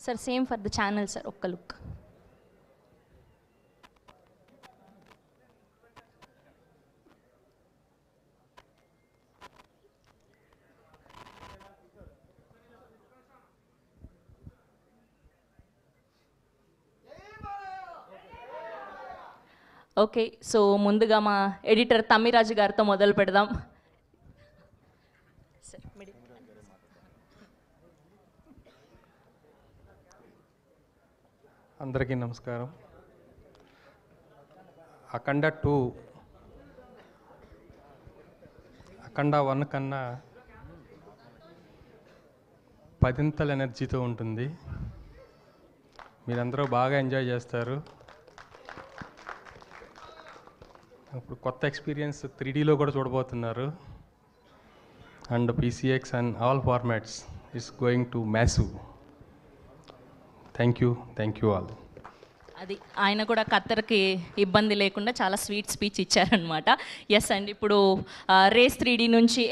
Sir same for the channel sir, ఒక్క look. Okay, so ముందుగా మా ఎడిటర్ తమ్మిరాజు గారితో మొదలు పెడదాం. అందరికీ నమస్కారం. అఖండ 2 అఖండ 1 కన్నా 10ంతల ఎనర్జీతో ఉంటుంది. మీరందరూ బాగా ఎంజాయ్ చేస్తారు. ఇప్పుడు కొత్త ఎక్స్పీరియన్స్ 3Dలో కూడా చూడబోతున్నారు. And PCX and all formats is going to massive. Thank you all. అది ఆయన కూడా కత్తర్కి ఇబ్బంది లేకుండా చాలా స్వీట్ స్పీచ్ ఇచ్చారనమాట. ఎస్ అండి, ఇప్పుడు రేస్ 3D నుంచి